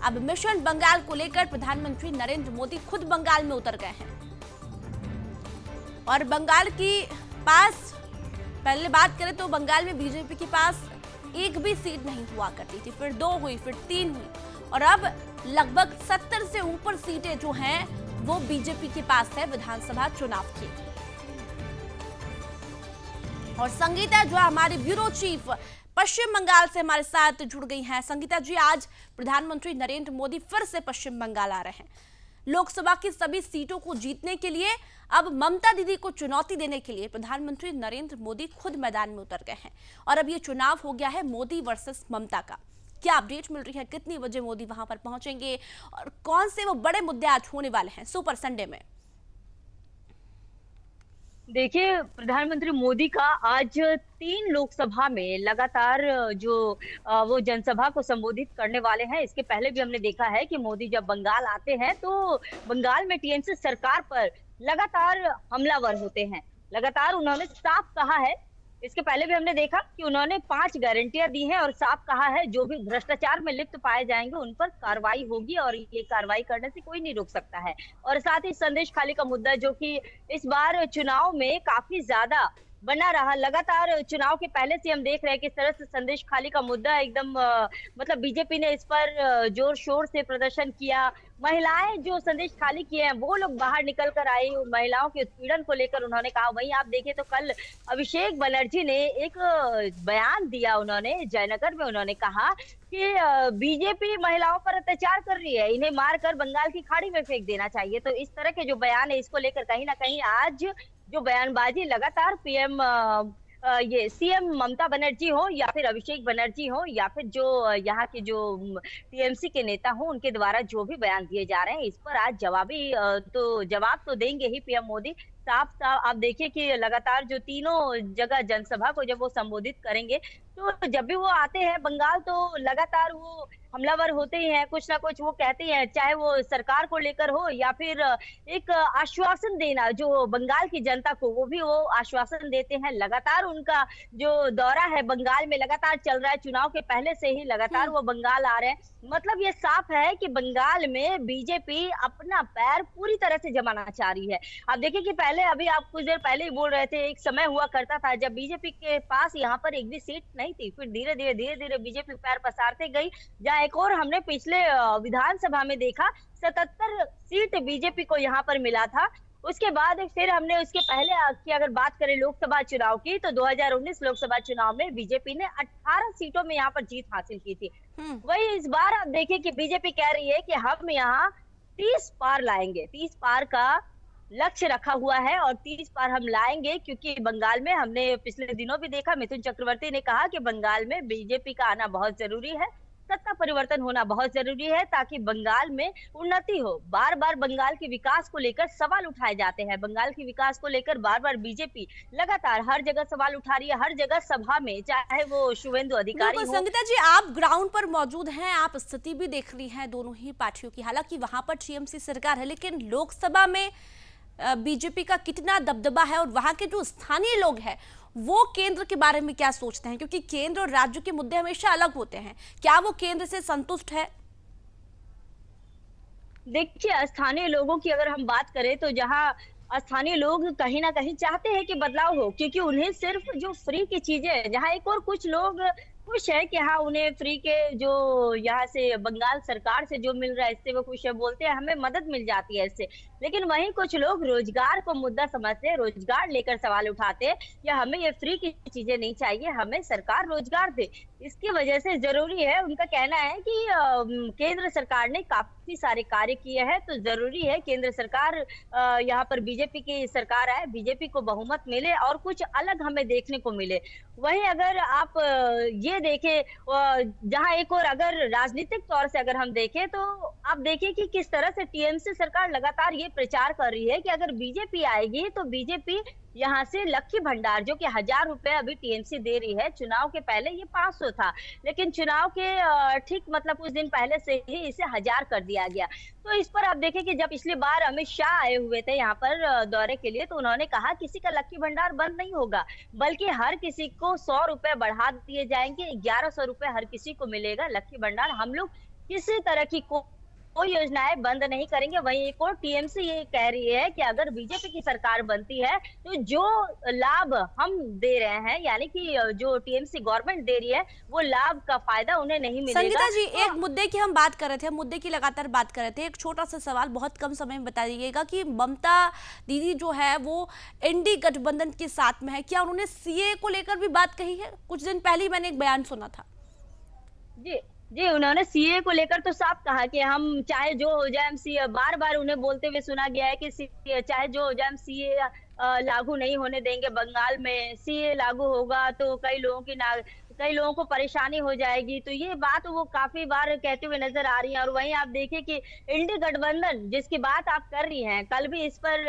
अब मिशन बंगाल को लेकर प्रधानमंत्री नरेंद्र मोदी खुद बंगाल में उतर गए हैं और बंगाल की पास पहले बात करें तो बंगाल में बीजेपी के पास एक भी सीट नहीं हुआ करती थी, फिर 2 हुई, फिर 3 हुई और अब लगभग 70 से ऊपर सीटें जो हैं वो बीजेपी के पास है विधानसभा चुनाव की। और संगीता जो हमारी ब्यूरो चीफ पश्चिम बंगाल से हमारे साथ जुड़ गई हैं। संगीता जी, आज प्रधानमंत्री नरेंद्र मोदी फिर से पश्चिम बंगाल आ रहे हैं। लोकसभा की सभी सीटों को जीतने के लिए अब ममता दीदी को चुनौती देने के लिए प्रधानमंत्री नरेंद्र मोदी खुद मैदान में उतर गए हैं और अब ये चुनाव हो गया है मोदी वर्सेस ममता का। क्या अपडेट मिल रही है, कितनी बजे मोदी वहां पर पहुंचेंगे और कौन से वो बड़े मुद्दे आज होने वाले हैं सुपर संडे में? देखिए, प्रधानमंत्री मोदी का आज 3 लोकसभा में लगातार जो वो जनसभा को संबोधित करने वाले हैं। इसके पहले भी हमने देखा है कि मोदी जब बंगाल आते हैं तो बंगाल में टीएमसी सरकार पर लगातार हमलावर होते हैं। लगातार उन्होंने साफ कहा है, इसके पहले भी हमने देखा कि उन्होंने 5 गारंटियां दी हैं और साफ कहा है जो भी भ्रष्टाचार में लिप्त पाए जाएंगे उन पर कार्रवाई होगी और ये कार्रवाई करने से कोई नहीं रोक सकता है। और साथ ही संदेश खाली का मुद्दा जो कि इस बार चुनाव में काफी ज्यादा बना रहा, लगातार चुनाव के पहले से हम देख रहे हैं कि इस तरह से संदेश खाली का मुद्दा एकदम मतलब बीजेपी ने इस पर जोर शोर से प्रदर्शन किया। महिलाएं जो संदेश खाली किए हैं वो लोग बाहर निकल कर आई, महिलाओं के उत्पीड़न को लेकर उन्होंने कहा। वहीं आप देखें तो कल अभिषेक बनर्जी ने एक बयान दिया, उन्होंने जयनगर में उन्होंने कहा कि बीजेपी महिलाओं पर अत्याचार कर रही है, इन्हें मारकर बंगाल की खाड़ी में फेंक देना चाहिए। तो इस तरह के जो बयान है इसको लेकर कहीं ना कहीं आज जो बयानबाजी लगातार पीएम ये सीएम ममता बनर्जी हो या फिर अभिषेक बनर्जी हो या फिर जो यहाँ के जो टीएमसी के नेता हो उनके द्वारा जो भी बयान दिए जा रहे हैं इस पर आज जवाब तो देंगे ही पीएम मोदी। साफ साफ आप देखिए कि लगातार जो तीनों जगह जनसभा को जब वो संबोधित करेंगे तो जब भी वो आते हैं बंगाल तो लगातार वो हमलावर होते ही हैं, कुछ ना कुछ वो कहते हैं, चाहे वो सरकार को लेकर हो या फिर एक आश्वासन देना जो बंगाल की जनता को, वो भी वो आश्वासन देते हैं। लगातार उनका जो दौरा है बंगाल में लगातार चल रहा है, चुनाव के पहले से ही लगातार वो बंगाल आ रहे हैं। मतलब ये साफ है कि बंगाल में बीजेपी अपना पैर पूरी तरह से जमाना चाह रही है। आप देखिए कि पहले अभी आप कुछ देर पहले ही बोल रहे थे, एक समय हुआ करता था जब बीजेपी के पास यहाँ पर एक भी सीट नहीं थी, फिर धीरे धीरे बीजेपी पैर पसारते गई। जहाँ एक और हमने पिछले विधानसभा में देखा 77 सीट बीजेपी को यहाँ पर मिला था। उसके बाद फिर हमने उसके पहले की अगर बात करें लोकसभा चुनाव की तो 2019 लोकसभा चुनाव में बीजेपी ने 18 सीटों में यहाँ पर जीत हासिल की थी। वही इस बार आप देखिए कि बीजेपी कह रही है कि हम यहाँ 30 पार लाएंगे, 30 पार का लक्ष्य रखा हुआ है और 30 पार हम लाएंगे, क्योंकि बंगाल में हमने पिछले दिनों भी देखा, मिथुन चक्रवर्ती ने कहा कि बंगाल में बीजेपी का आना बहुत जरूरी है, सत्ता परिवर्तन होना बहुत जरूरी है ताकि बंगाल में उन्नति हो। बार बार बंगाल के विकास को लेकर सवाल उठाए जाते हैं, बंगाल के विकास को लेकर बार बार बीजेपी लगातार हर जगह सवाल उठा रही है, हर जगह सभा में, चाहे वो शुभेंदु अधिकारी हो। संगीता जी, आप ग्राउंड पर मौजूद हैं, आप स्थिति भी देख रही हैं दोनों ही पार्टियों की। हालांकि वहां पर टीएमसी सरकार है लेकिन लोकसभा में बीजेपी का कितना दबदबा है और वहां के जो स्थानीय लोग हैं वो केंद्र के बारे में क्या सोचते हैं, क्योंकि केंद्र और राज्य के मुद्दे हमेशा अलग होते हैं। क्या वो केंद्र से संतुष्ट है? देखिए, स्थानीय लोगों की अगर हम बात करें तो जहां स्थानीय लोग कहीं ना कहीं चाहते हैं कि बदलाव हो, क्योंकि उन्हें सिर्फ जो फ्री की चीजें हैं, जहां एक और कुछ लोग खुश है कि हाँ उन्हें फ्री के जो यहाँ से बंगाल सरकार से जो मिल रहा है इससे वो खुश है, बोलते हैं हमें मदद मिल जाती है इससे। लेकिन वहीं कुछ लोग रोजगार को मुद्दा समझते हैं, रोजगार लेकर सवाल उठाते हैं या हमें ये फ्री की चीजें नहीं चाहिए, हमें सरकार रोजगार दे। इसकी वजह से जरूरी है, उनका कहना है कि केंद्र सरकार ने काफी सारे कार्य किए हैं तो जरूरी है केंद्र सरकार यहाँ पर बीजेपी की सरकार आए, बीजेपी को बहुमत मिले और कुछ अलग हमें देखने को मिले। वहीं अगर आप ये देखें, जहां एक और अगर राजनीतिक तौर से अगर हम देखें तो आप देखिए कि किस तरह से टीएमसी सरकार लगातार ये प्रचार कर रही है कि अगर बीजेपी आएगी तो बीजेपी यहाँ से लक्की भंडार जो कि 1000 रुपए अभी टीएमसी दे रही है, चुनाव के पहले ये 500 था, लेकिन चुनाव के ठीक मतलब कुछ दिन पहले से ही इसे 1000 कर दिया गया। तो इस पर आप देखें कि जब पिछली बार अमित शाह आए हुए थे यहाँ पर दौरे के लिए तो उन्होंने कहा किसी का लक्की भंडार बंद नहीं होगा, बल्कि हर किसी को 100 रुपए बढ़ा दिए जाएंगे, 1100 रुपए हर किसी को मिलेगा लक्की भंडार। हम लोग किसी तरह की कोई योजनाएं बंद नहीं करेंगे। वहीं एक और टीएमसी ये कह रही है कि अगर बीजेपी की सरकार बनती है तो जो लाभ हम दे रहे हैं, यानी कि जो टीएमसी गवर्नमेंट दे रही है, वो लाभ का फायदा उन्हें नहीं मिलेगा। संगीता जी, तो एक मुद्दे की हम बात कर रहे थे, मुद्दे की लगातार बात कर रहे थे। एक छोटा सा सवाल बहुत कम समय में बता दीजिएगा कि ममता दीदी जो है वो एनडी गठबंधन के साथ में है, क्या उन्होंने सीए को लेकर भी बात कही है? कुछ दिन पहले ही मैंने एक बयान सुना था। जी, जी, उन्होंने सीए को लेकर तो साफ कहा कि हम चाहे जो हो जाए, हम सीए बार-बार उन्हें बोलते हुए सुना गया है कि सीए चाहे जो हो जाए, हम सीए लागू नहीं होने देंगे बंगाल में। सीए लागू होगा तो कई लोगों को परेशानी हो जाएगी। तो ये बात वो काफ़ी बार कहते हुए नज़र आ रही हैं। और वहीं आप देखिए कि इंडी गठबंधन जिसकी बात आप कर रही हैं, कल भी इस पर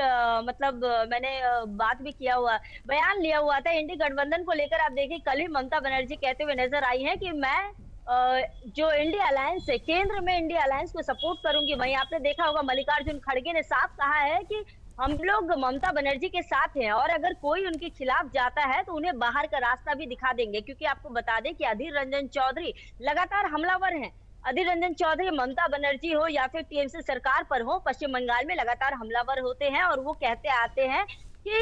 मैंने बात भी किया हुआ बयान लिया हुआ था। इंडी गठबंधन को लेकर आप देखिए कल ही ममता बनर्जी कहते हुए नज़र आई हैं कि मैं जो इंडिया अलायंस है, केंद्र में इंडिया अलायंस को सपोर्ट करूंगी। वहीं आपने देखा होगा मल्लिकार्जुन खड़गे ने साफ कहा है कि हम लोग ममता बनर्जी के साथ हैं और अगर कोई उनके खिलाफ जाता है तो उन्हें बाहर का रास्ता भी दिखा देंगे। क्योंकि आपको बता दें कि अधीर रंजन चौधरी लगातार हमलावर हैं। अधीर रंजन चौधरी ममता बनर्जी हो या फिर टीएमसी सरकार पर हो, पश्चिम बंगाल में लगातार हमलावर होते हैं और वो कहते आते हैं कि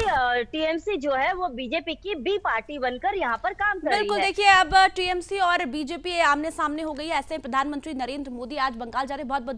टीएमसी जो है वो बीजेपी की बी पार्टी बनकर यहाँ पर काम कर रही बिल्कुल, है। देखिए अब टीएमसी और बीजेपी आमने सामने हो गई है। ऐसे में प्रधानमंत्री नरेंद्र मोदी आज बंगाल जा रहे। बहुत बहुत